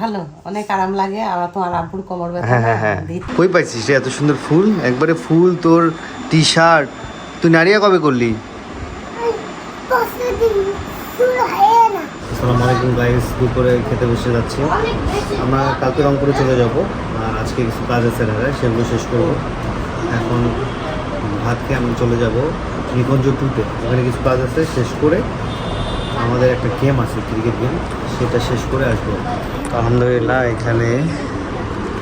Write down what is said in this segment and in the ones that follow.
ভালো, অনেক আরাম লাগে। আর তোমার আব্বুর কোমর ব্যথা। হ্যাঁ কই পাইছিস রে এত সুন্দর ফুল? একবারে ফুল তোর টি শার্ট। তুই নারিয়া কবে করলি? আসসালামু আলাইকুম গাইস, দুপুরে খেতে বসে যাচ্ছি। আমরা কালকে রংপুরে চলে যাব, আর আজকে কিছু কাজ আছে ঢাকায়, সেগুলো শেষ করব। এখন ভাত খেয়ে আমি চলে যাব নিকুঞ্জ 2-তে। ওখানে কিছু কাজ আছে, শেষ করে আমাদের একটা গেম আছে, ক্রিকেট গেম, সেটা শেষ করে আসবো। আলহামদুলিল্লাহ এখানে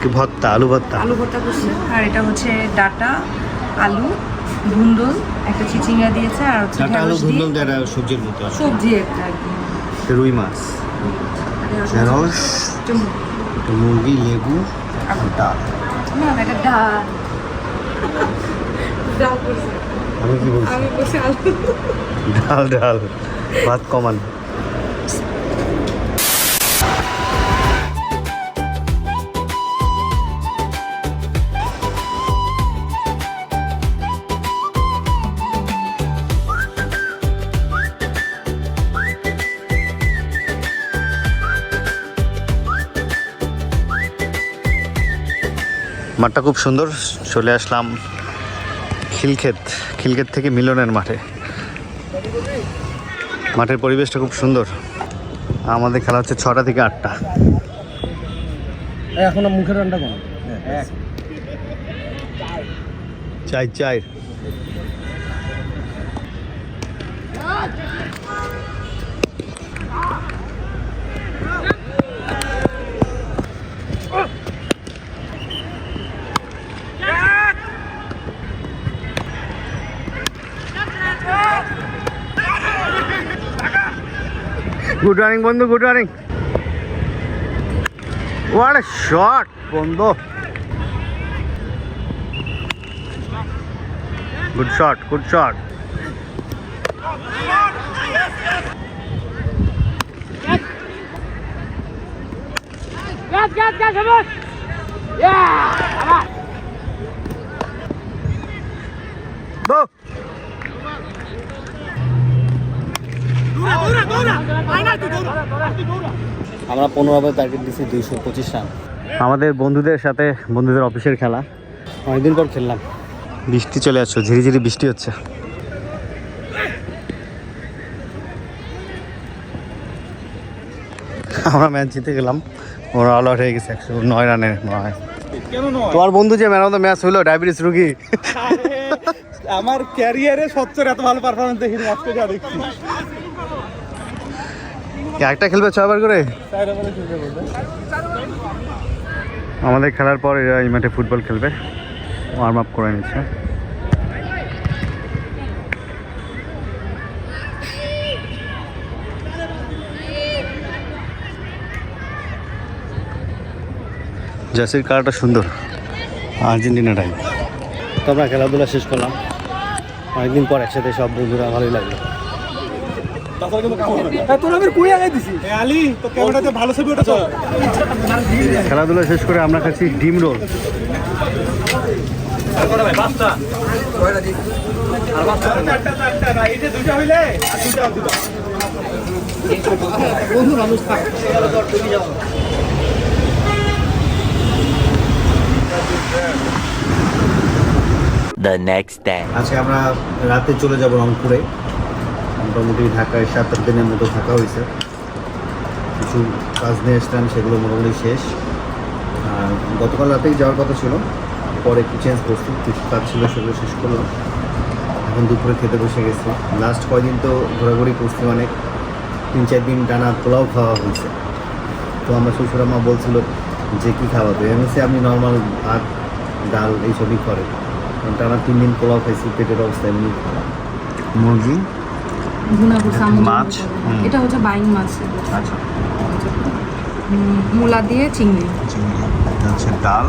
কি ভর্তা, আলু ভর্তা করছে। আর এটা হচ্ছে ডাটা, আলু, ধুন্দুল, একটা চিচিঙ্গা দিয়েছে, আর হচ্ছে ডাটা আলু ধুন্দুল যেটা সবজির মতো আছে, সবজি একটা আর কি। রুই মাছ, ঢেঁড়স, মুরগি, লেবু আর ডাল। না এটা ডাল। ডাল করছে। আমি কি বলছি? আমি বলছি আলু। ডাল ডাল, ভাত কমান। মাঠটা খুব সুন্দর। চলে আসলাম খিলক্ষেত থেকে মিলনের মাঠে। মাঠের পরিবেশটা খুব সুন্দর। আমাদের খেলা হচ্ছে 6টা থেকে 8টা। এখন মুখের রান্না কোন চাই গুড রানিং বন্ধু, good running. What a shot বন্ধু, গুড শট। Go! আমরা 15 ওভার টার্গেট দিচ্ছি, 225 রান। আমাদের বন্ধুদের সাথে, বন্ধুদের অফিসের খেলা, অনেকদিন পর খেললাম। বৃষ্টি চলে আসছে, ঝিরিঝিরি বৃষ্টি হচ্ছে। আমরা ম্যাচ জিতে গেলাম, ওরা অল আউট হয়ে গেছে 109 রানে। তোমার বন্ধু যে ম্যান অফ দ্য ম্যাচ হলো, ডায়াবেটিস রোগী। আমার ক্যারিয়ারে সবচেয়ে এত ভালো পারফরমেন্স দেখিনি আজকে যা দেখছি। একটা খেলবে 6 বার করে। আমাদের খেলার পর এরা এই মাঠে ফুটবল খেলবে, ওয়ার্ম আপ করে নিচ্ছে। জার্সির কালারটা সুন্দর, আর্জেন্টিনাটাই। তো আমরা খেলাধুলা শেষ করলাম, অনেকদিন পর একসাথে সব বন্ধুরা, ভালোই লাগলো। খেলাধুলা শেষ করে আমরা খাচ্ছি ডিম রোল। The next day. আজকে আমরা রাতে চলে যাব রংপুরে। মোটামুটি ঢাকায় 7-8 দিনের মতো থাকা হয়েছে। কিছু কাজ নিয়ে এসলাম, সেগুলো মোটামুটি শেষ। গতকাল রাতেই যাওয়ার কথা ছিল, পরে একটু চেঞ্জ করছি, কিছু কাজ ছিল সেগুলো শেষ করলাম। এখন দুপুরে খেতে বসে গেছি। লাস্ট কয়দিন তো ঘোরাঘুরি করছি, অনেক 3-4 দিন টানা পোলাও খাওয়া হয়েছে। তো আমরা শ্বশুরাম্মা বলছিল যে কী খাওয়াবে, আমি বলছি আপনি নর্মাল ভাত ডাল এইসবই করেন। টানা 3 দিন পোলাও খাইছি, পেটের অবস্থা এমনি খারাপ। মুরগি, মাছ, এটা হচ্ছে বাইং মাছ। আচ্ছা, মূলা দিয়ে চিংড়ি, হচ্ছে ডাল,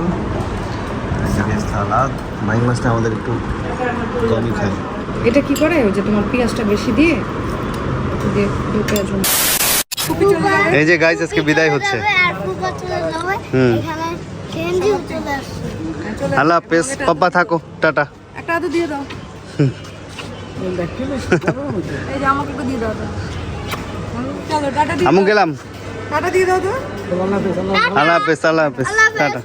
সালাদ। বাইং মাছটা আমাদের একটু কমই খাই। এটা কি করে ওই যে তোমার পেঁয়াজটা বেশি দিয়ে পেঁয়াজ। এই যে গাইস আজকে বিদায় হচ্ছে। আল্লাহ হাফেজ, পাপা থাকো, টাটা। একটা হাতে দিয়ে দাও। এই যে আমাকে একটু দিয়ে দাও। চলো টাটা। আমু গেলাম। টাটা দিয়ে দাও তো। আল্লাহ হাফেজ, আল্লাহ হাফেজ, টাটা,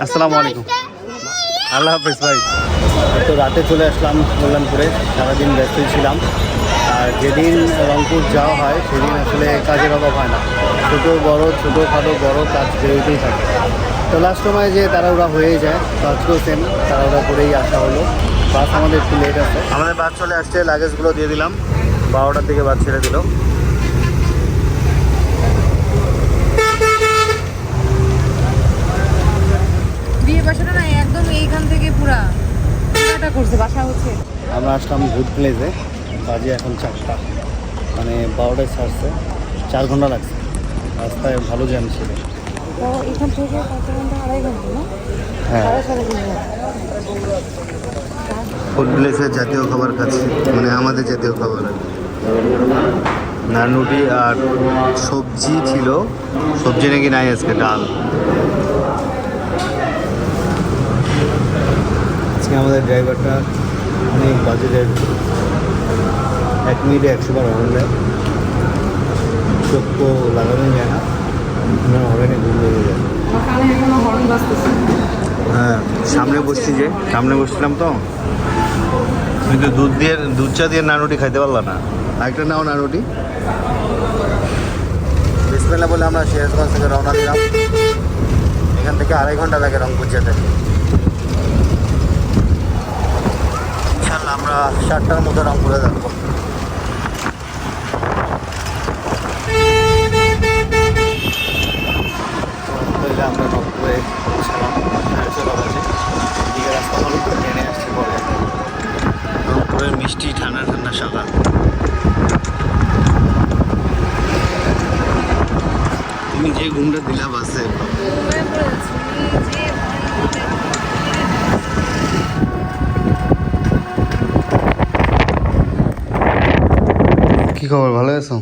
আসসালামু আলাইকুম, আল্লাহ হাফেজ ভাই। তো রাতে চলে আসলাম কল্যাণপুরে, সারাদিন ব্যস্তই ছিলাম। আর যেদিন রংপুর যাওয়া হয় সেদিন আসলে কাজের অভাব হয় না, ছোটোখাটো বড় কাজ বেরোতেই থাকে। তো লাস্ট সময় যে তাড়াহুড়া হয়েই যায়, তো আজকেও সেম তাড়াহুড়া করেই আসা হলো। বাস আমাদের একটু লেট আছে, আমাদের বাস চলে আসছে, লাগেজগুলো দিয়ে দিলাম, 12টার দিকে বাস ছেড়ে দিল। বিয়ে বাসাটা না একদম এইখান থেকে পুরাটা করছে, বাসা হচ্ছে। আমরা আসলাম ভূত প্লেসে, বাজে এখন 4টা, মানে 12টায় ছাড়ছে, 4 ঘন্টা লাগছে, রাস্তায় ভালো জ্যাম ছিল। তো এখান থেকে কত ঘন্টা? 2.5 ঘন্টা না? হ্যাঁ, ফুড প্লেসের জাতীয় খাবার খাচ্ছি, মানে আমাদের জাতীয় খাবার, নানরুটি আর সবজি ছিল, সবজি নাকি নাই আজকে, ডাল। আজকে আমাদের ড্রাইভারটা অনেক বাজেটের, 1 মিনিটে 100 বার হর্ন দেয়, চোখ তো লাগানো যায় না, হরেনে ঘুম লেগে যায়। হ্যাঁ, সামনে বসছিলাম তো, কিন্তু দুধ চা দিয়ে নানরুটি খাইতে পারলাম না। আরেকটা নাও নানরুটি। বিসমিল্লাহ বলে আমরা সিরাজগঞ্জ থেকে রওনা দিলাম। এখান থেকে 2.5 ঘন্টা লাগে রংপুর যেতে। ইনশাল্লাহ আমরা 7টার মধ্যে রংপুরে যাবো। আমরা রংপুরে পৌঁছালাম 16:30 বাজে। দিকে রাস্তা ভালো করে ট্রেনে আসছি পরে। রংপুরের মিষ্টি ঠান্ডা ঠান্ডা সকাল। তুমি যে ঘুমটা দিলা বাসে, কি খবর, ভালো আছো?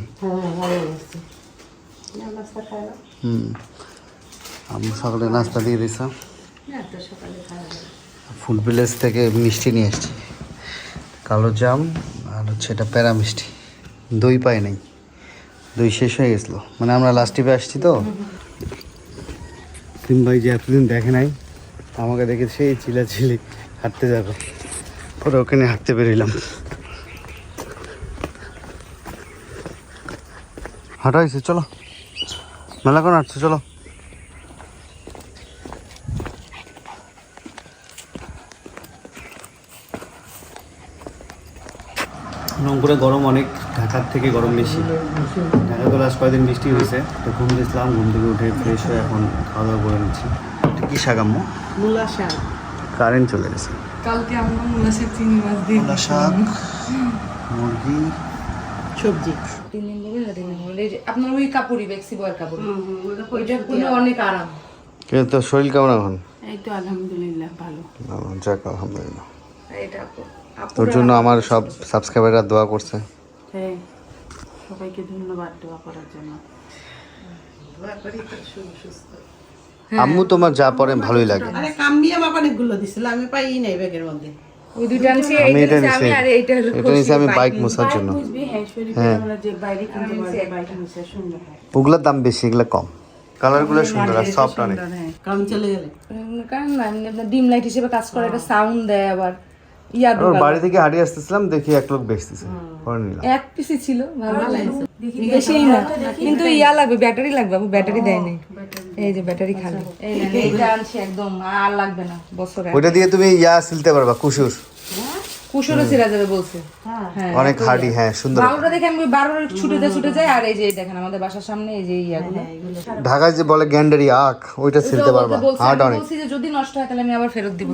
আমি সকালে নাস্তা দিয়ে দিয়েছিলাম। ফুড ভিলেজ থেকে মিষ্টি নিয়ে এসছি, কালো জাম আর হচ্ছে এটা প্যারা মিষ্টি। দই পাই নাই, দই শেষ হয়ে গেছিলো, মানে আমরা লাস্ট ট্রিপে আসছি তো। তিন ভাই যে এতদিন দেখে নাই, আমাকে দেখে সেই চিলাচিলি হাঁটতে যাবে, পরে ওখানে হাঁটতে বেরোলাম। হাঁটা হয়েছে, চলো মেলা করে হাঁটছো, চলো। রংপুরে গরম অনেক, ঢাকার থেকে গরম বেশি। ঢাকা তো লাস্ট কয়েকদিন বৃষ্টি হয়েছে, তো ঘুম দিয়েছিলাম, ঘুম থেকে উঠে ফ্রেশ হয়ে এখন খাওয়া দাওয়া করে নিচ্ছি। কী শাক আম্মু? মূলা শাক। কারেন্ট চলে গেছে। কালকে আমরা মূলা শাক, চিংড়ি মাছ দিয়ে মূলা শাক, মুরগি, সবজি। 3 দিন ধরে না 3 দিন হলে আপনার ওই কাপড়ই বেক্সি বয়ের কাপড়, ওইটা পরলে অনেক আরাম। কিন্তু তোর শরীর কেমন এখন? এই তো আলহামদুলিল্লাহ ভালো। যাক আলহামদুলিল্লাহ। এটা তোর জন্য আমার সব সাবস্ক্রাইবাররা দোয়া করছে। হ্যাঁ, সবাইকে ধন্যবাদ দোয়া করার জন্য। আম্মু তোমার যা পরে ভালোই লাগে। আরে কাম্বিয়া মা অনেকগুলো দিছিল, আমি পাই নাই ব্যাগের মধ্যে। ওই দুইটা আনছি, আমি এটা এইটা নিছি, আমি আর এইটা হলো এটা নিছি আমি বাইক মোছার জন্য। হ্যাঁ, যে বাইরে কিনতে পারবে, বাইক নিচে সুন্দর হয়। ওগুলোর দাম বেশি, এগুলো কম, কালারগুলো সুন্দর আর সফট অনেক। কাম চলে গেলে কারণ না এমনি আপনার ডিম লাইট হিসেবে কাজ করে, একটা সাউন্ড দেয়, আবার ইয়া ওর ঢোকায়। বাড়ি থেকে হাঁটিয়ে আসতেছিলাম, দেখি এক লোক বেচতেছে, পরে নিলাম। এক পিসই ছিল, ভালো লাগছে, বেশি না, কিন্তু ইয়া লাগবে, ব্যাটারি লাগবে, আমি ব্যাটারি দেয় নাই। এই যে ব্যাটারি খালি, এই না এইটা আনছি, একদম আর লাগবে না বছরে। ওইটা দিয়ে তুমি ইয়া সিলতে পারবা, কুসুর, কুশোরও সিরা যাবে বলছে। হ্যাঁ, অনেক হার্ডি, হ্যাঁ সুন্দর। বারোটা দেখে আমি 12 ছুটে যায়। আর এই যে দেখেন আমাদের বাসার সামনে এই যে ইয়াগুলো, ঢাকায় যে বলে গ্যান্ডারি আখ, ওইটা সিলতে পারবা, হার্ড অনেক। বলছি যে যদি নষ্ট হয় তাহলে আমি আবার ফেরত দিব।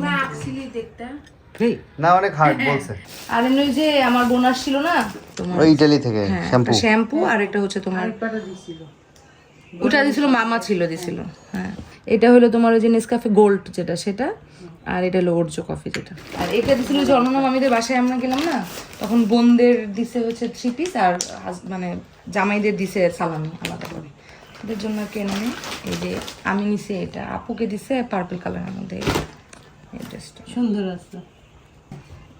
না অনেক হার্ড বলছে। আর এমনি ওই যে আমার বোনাস ছিল না তোমার, ওই ইটালি থেকে শ্যাম্পু, শ্যাম্পু, আর একটা হচ্ছে তোমার ওটা দিছিল, মামা ছিল দিছিল। হ্যাঁ, এটা হলো তোমার ওই যে নেসকাফে গোল্ড যেটা, সেটা। আর এটা হলো ওরজো কফি যেটা। আর এটা দিছিল যে অনন্য মামিদের বাসায় আমরা গেলাম না, তখন বোনদের দিছে হচ্ছে 3 পিস, আর মানে জামাইদের দিছে সালামি আলাদা করে, ওদের জন্য কেনে নি। এই যে আমি নিছি এটা, আপুকে দিছে পার্পল কালারের মধ্যে, এই ড্রেসটা সুন্দর আছে।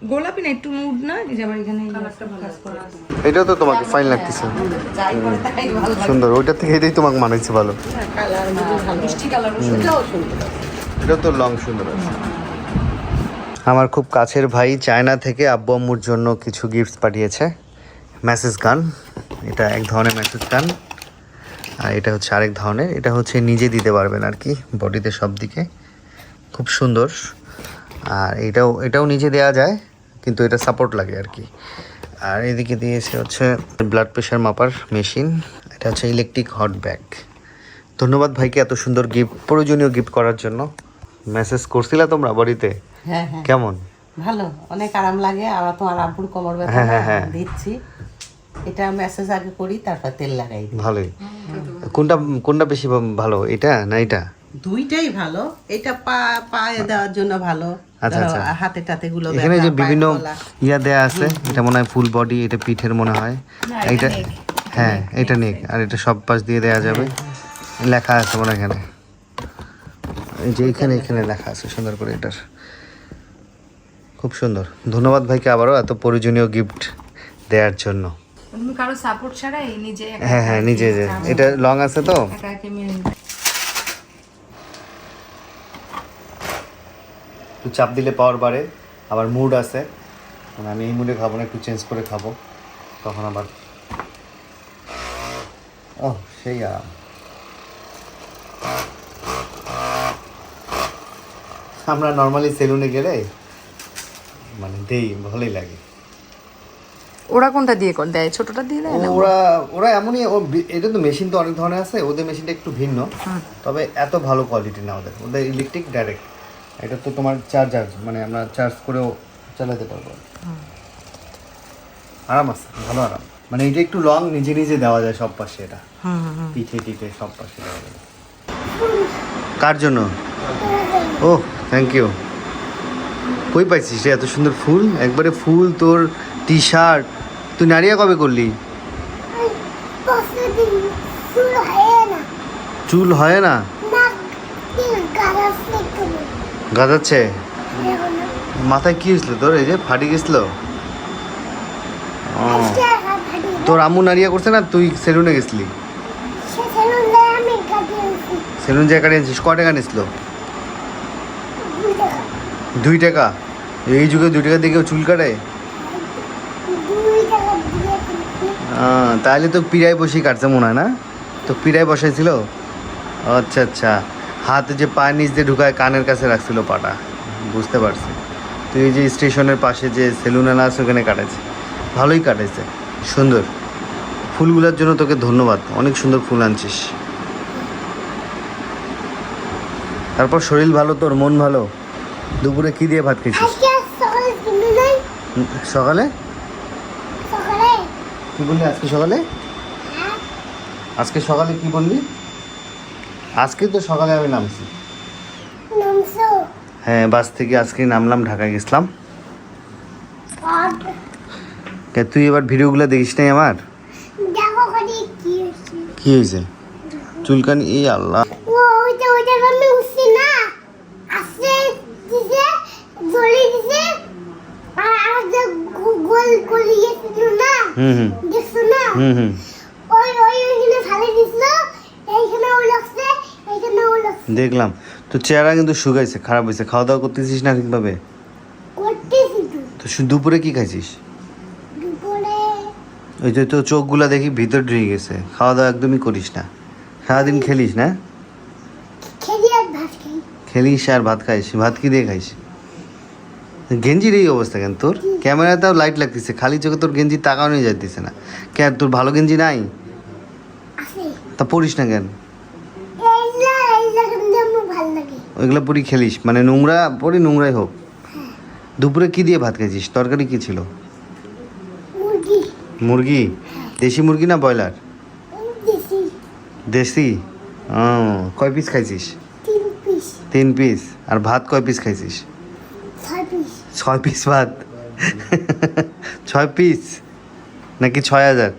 গোলাপি না, একটু নুড না, এই যে আবার এখানে এই কালারটা ভালো কাজ করা আছে। এটাও তো তোমাকে ফাইন লাগতেছে, যাই করে তাই ভালো লাগে। সুন্দর। ওইটার থেকে এটাই তোমাকে মানাইছে ভালো। মিষ্টি কালার, ওটাও সুন্দর। এটা তো লং সুন্দর আছে। আমার খুব কাছের ভাই চায়না থেকে আব্বু আম্মুর জন্য কিছু গিফটস পাঠিয়েছে। মেসেজ গান, এটা এক ধরনের মেসেজ গান, আর এটা হচ্ছে আরেক ধরনের। এটা হচ্ছে নিজে দিতে পারবেন আর কি, বডিতে সব দিকে, খুব সুন্দর। আর এটাও নিজে দেওয়া যায়, কিন্তু এটা সাপোর্ট লাগে আর কি। আর এদিকে দিয়েছে হচ্ছে ব্লাড প্রেশার মাপার মেশিন। এটা হচ্ছে ইলেকট্রিক হট ব্যাগ। ধন্যবাদ ভাইকে এত সুন্দর গিফট, প্রয়োজনীয় গিফট করার জন্য। মেসেজ করছিলা তোমরা বডিতে? হ্যাঁ হ্যাঁ কেমন? ভালো, অনেক আরাম লাগে। আবার তোমার আব্বুর কোমর ব্যথা হ্যাঁ, না, হ্যাঁ, হ্যাঁ। দিচ্ছি। এটা মেসেজ আগে করি, তারপর তেল লাগাই দিই। ভালোই। কোনটা বেশি ভালো, এটা না এটা? দুইটাই ভালো। এটা পায়ে দেওয়ার জন্য ভালো, আচ্ছা, আচ্ছা। হাতে টাতে গুলো এখানে ব্যথা, যে পায়ের বিভিন্ন তলা। ইয়া দেয়া আছে, এটা মনে হয় ফুল বডি, এটা পিঠের মনে হয়। এটা হ্যাঁ, এটা নেক, আর এটা সব পাশ দিয়ে দেয়া যাবে। লেখা আছে মনে হয় এখানে, এই যে এখানে লেখা আছে সুন্দর করে। এটার খুব সুন্দর। ধন্যবাদ ভাইকে আবারও এত প্রয়োজনীয় গিফট দেওয়ার জন্য। তুমি কারো সাপোর্ট ছাড়াই নিজে হ্যাঁ হ্যাঁ, নিজে যে এটা লং আছে তো। একা একা মেনে নিতে। একটু চাপ দিলে পাওয়ার বাড়ে, আবার মুড আছে, মানে আমি এই মুডে খাবো না, একটু চেঞ্জ করে খাবো, তখন আবার ও সেই আরাম। আমরা নর্মালি সেলুনে গেলে মানে দেই, ভালোই লাগে। ওরা কোনটা দিয়ে দেয়? ছোটটা দিয়ে দেয় না? ওরা এমনই, এটা তো মেশিন তো অনেক ধরনের আছে, ওদের মেশিনটা একটু ভিন্ন, তবে এত ভালো কোয়ালিটি না ওদের ইলেকট্রিক ডাইরেক্ট। এটা তো তোমার চার্জার, মানে আমরা চার্জ করেও চালাতে পারবো। আরাম আছে, ভালো আরাম। মানে এটা একটু লং, নিজে নিজে দেওয়া যায় সব পাশে, এটা পিঠে টিঠে সব পাশে দেওয়া যায়। কার জন্য? ও থ্যাংক ইউ। কই পাইছিস রে এত সুন্দর ফুল? একবারে ফুল, তোর টি শার্ট। তুই নারিয়া কবে করলি? চুল হয় না, গাঁদাচ্ছে। মাথায় কি হয়েছিল তোর? এই যে ফাটি গেছিল। তোর আম্মু নারিয়া করছে না, তুই সেলুনে গেছিলি? সেলুন যে কাটিয়ে আনছিস, ক টাকা নিয়েছিল? 2 টাকা? এই যুগে 2 টাকা দিয়ে কেউ চুল কাটে? তাহলে তো পিড়ায় বসেই কাটছে মনে হয় না? তো পিড়ায় বসাইছিল? আচ্ছা আচ্ছা, হাতে যে পায়ের নিচ দিয়ে ঢুকায় কানের কাছে রাখছিল পাটা, বুঝতে পারছি। তুই এই যে স্টেশনের পাশে যে সেলুন আছে ওখানে কাটাইছে, ভালোই কাটাইছে, সুন্দর। ফুলগুলোর জন্য তোকে ধন্যবাদ, অনেক সুন্দর ফুল আনছিস। তারপর শরীর ভালো, তোর মন ভালো? দুপুরে কি দিয়ে ভাত খেয়েছিস? সকালে কি বললি? আজকে সকালে কি বললি? আজকে তো সকালে আমি নামছি। হ্যাঁ, বাস থেকে আজকে নামলাম, ঢাকায় গেছিলাম। তুই এবার ভিডিওগুলো দেখিস নাই আমার? কি হয়েছে? চুলকানি? এই আল্লাহ, দেখলাম তো চেহারা কিন্তু শুকাইছে, খারাপ হয়েছে। খাওয়া দাওয়া করতেছিস না ঠিকভাবে? তো দুপুরে কি খাইছিস? ওই যে তোর চোখগুলা দেখি ভিতর ঢুকে গেছে, খাওয়া দাওয়া একদমই করিস না, সারাদিন খেলিস না? খেলিস আর ভাত খাইস? ভাত কি দিয়ে খাইস? গেঞ্জির এই অবস্থা কেন তোর? ক্যামেরাতেও লাইট লাগতেছে, খালি চোখে তোর গেঞ্জি তাকাও নিয়ে যাইতেছে না কেন? তোর ভালো গেঞ্জি নাই? তা পরিস না কেন? ওইগুলো পরি খেলিস, মানে নোংরা পরি, নোংরাই হোক। দুপুরে কি দিয়ে ভাত খাইছিস? তরকারি কি ছিল? মুরগি? দেশি মুরগি না ব্রয়লার? দেশি। ও, কয় পিস খাইছিস? 3 পিস। আর ভাত কয় পিস খাইছিস? 6 পিস ভাত? 6 পিস নাকি 6000?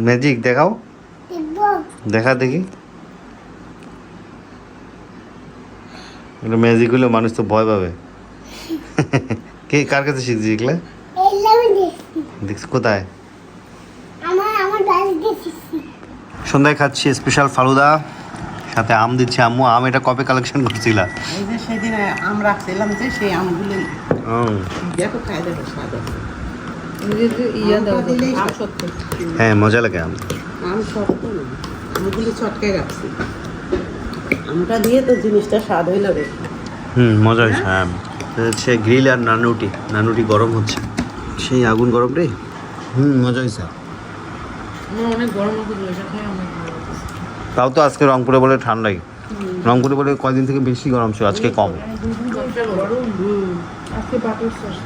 ম্যাজিক দেখাও, দেখা দেখি। ম্যাজিক হলে মানুষ তো ভয় পাবে। কে কার কাছে শিখছি এগুলা? দেখছি কোথায়? সন্ধ্যায় খাচ্ছি স্পেশাল ফালুদা, সাথে আম দিচ্ছে আম্মু। আম এটা কবে কালেকশন করছিলা? এই যে সেদিন আম রাখছিলাম যে সেই আমগুলো ও, দেখো খাই দেখো স্বাদ আছে। ইয়া দাও আমটা দিলেই আম স্বাদ। সত্য হ্যাঁ মজা লাগে আম। আম শক্ত না, আমগুলি চটকায় রাখছি। আমটা দিয়ে তো জিনিসটা স্বাদ হইল রে। মজা হয়েছে। হ্যাঁ এটা হচ্ছে গ্রিল আর নানুটি। নানুটি গরম হচ্ছে, সেই আগুন গরম রে। মজা হয়েছে। আমার অনেক গরম লাগছিল, এটা খাই অনেক ভালো লাগছে। তাও তো আজকে রংপুরে বলে ঠান্ডাই, রংপুরে বলে কয়দিন থেকে বেশি গরম ছিল, আজকে কম। গরম আজকে বাটার সস